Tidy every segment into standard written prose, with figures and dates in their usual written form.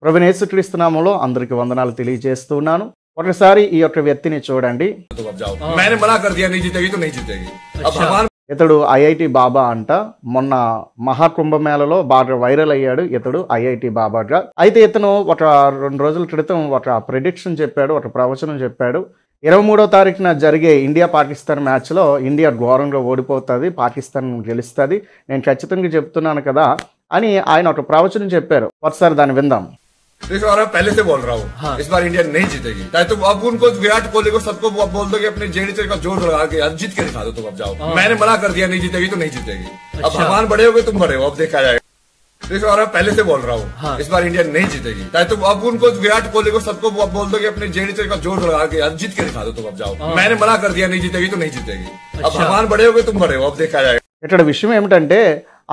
ప్రభువైన యేసుక్రీస్తు నామములో అందరికీ వందనాలు తెలియజేస్తున్నాను. ఒకసారి ఈ యొక్క వ్యక్తిని చూడండి. ఇతడు ఐఐటి బాబా అంట. మొన్న మహాకుంభమేళలో బాగా వైరల్ అయ్యాడు ఇతడు ఐఐటి బాబాగా. అయితే ఇతను ఒక 2 రోజుల క్రితం ఒక ప్రెడిక్షన్ చెప్పాడు, ఒక ప్రవచనం చెప్పాడు. 23వ తారీఖున జరిగే ఇండియా పాకిస్తాన్ మ్యాచ్లో ఇండియా ఘోరంగా ఓడిపోతుంది, పాకిస్తాన్ గెలుస్తుంది, నేను ఖచ్చితంగా చెప్తున్నాను కదా అని ఆయన ఒక ప్రవచనం చెప్పారు. ఒకసారి దాన్ని విందాం. देखो और पहले से बोल रहा हूँ, हाँ। इस बार इंडिया नहीं जीतेगी। चाहे तुम अब उनको विराट कोहली को सबको बोल दो कि अपने जेडी का जोर लगा के अब जीत के दिखा दो, तुम अब जाओ। हाँ। मैंने मना कर दिया नहीं जीतेगी तो नहीं जीतेगी। अच्छा। अब भगवान बड़े हो गए, तुम बड़े हो, अब देखा जाएगा। देखो और पहले से बोल रहा हूँ, हाँ। इस बार इंडिया नहीं जीतेगी। चाहे तुम अब उनको विराट कोहली को सबको बोल दो कि अपने जेडी का जोर लगा के अब जीत के दिखा दो, तुम अब जाओ। हाँ। मैंने मना कर दिया नहीं जीतेगी तो नहीं जीतेगी। अब भगवान बड़े हो गए, तुम बड़े हो, अब देखा जाएगा। ఇక్కడ విషయం ఏమిటంటే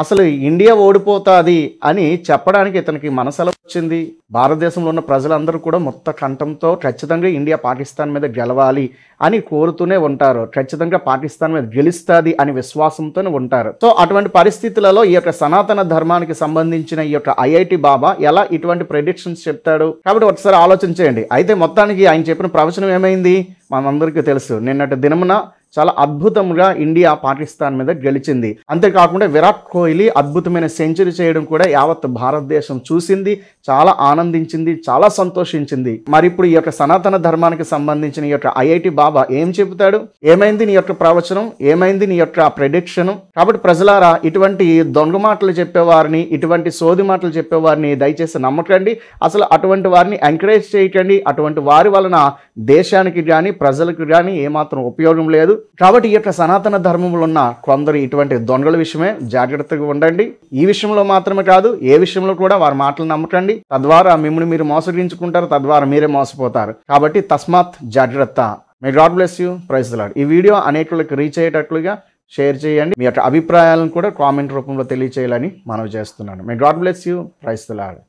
అసలు ఇండియా ఓడిపోతుంది అని చెప్పడానికి ఇతనికి మనసులో వచ్చింది. భారతదేశంలో ఉన్న ప్రజలందరూ కూడా మొత్తం కంఠంతో ఖచ్చితంగా ఇండియా పాకిస్తాన్ మీద గెలవాలి అని కోరుతూనే ఉంటారు. ఖచ్చితంగా పాకిస్తాన్ మీద గెలుస్తుంది అని విశ్వాసంతోనే ఉంటారు. సో అటువంటి పరిస్థితులలో ఈ యొక్క సనాతన ధర్మానికి సంబంధించిన ఈ యొక్క ఐఐటి బాబా ఎలా ఇటువంటి ప్రెడిక్షన్స్ చెప్తాడు? కాబట్టి ఒకసారి ఆలోచించేయండి. అయితే మొత్తానికి ఆయన చెప్పిన ప్రవచనం ఏమైంది మనందరికీ తెలుసు. నిన్నటి దినమున చాలా అద్భుతంగా ఇండియా పాకిస్తాన్ మీద గెలిచింది. అంతేకాకుండా విరాట్ కోహ్లీ అద్భుతమైన సెంచరీ చేయడం కూడా యావత్ భారతదేశం చూసింది, చాలా ఆనందించింది, చాలా సంతోషించింది. మరి ఇప్పుడు ఈ యొక్క సనాతన ధర్మానికి సంబంధించిన ఈ యొక్క ఐఐటి బాబా ఏం చెబుతాడు? ఏమైంది నీ యొక్క ప్రవచనం? ఏమైంది నీ యొక్క ప్రెడిక్షన్? కాబట్టి ప్రజలారా, ఇటువంటి దొంగ మాటలు చెప్పేవారిని, ఇటువంటి సోది మాటలు చెప్పేవారిని దయచేసి నమ్మకండి. అసలు అటువంటి వారిని ఎంకరేజ్ చేయకండి. అటువంటి వారి వలన దేశానికి కానీ ప్రజలకు కానీ ఏమాత్రం ఉపయోగం లేదు. కాబట్టి ఈ యొక్క సనాతన ధర్మంలో ఉన్న కొందరు ఇటువంటి దొంగల విషయమే జాగ్రత్తగా ఉండండి. ఈ విషయంలో మాత్రమే కాదు, ఏ విషయంలో కూడా వారి మాటలు నమ్మకండి. తద్వారా మిమ్మల్ని మీరు మోసగించుకుంటారు, తద్వారా మీరే మోసపోతారు. కాబట్టి తస్మాత్ జాగ్రత్త. May God bless you. Praise the Lord. ఈ వీడియో అనేకులకు రీచ్ అయ్యేటట్లుగా షేర్ చేయండి. మీ యొక్క అభిప్రాయాలను కూడా కామెంట్ రూపంలో తెలియచేయాలని మనవి చేస్తున్నాను. May God bless you. Praise the lord.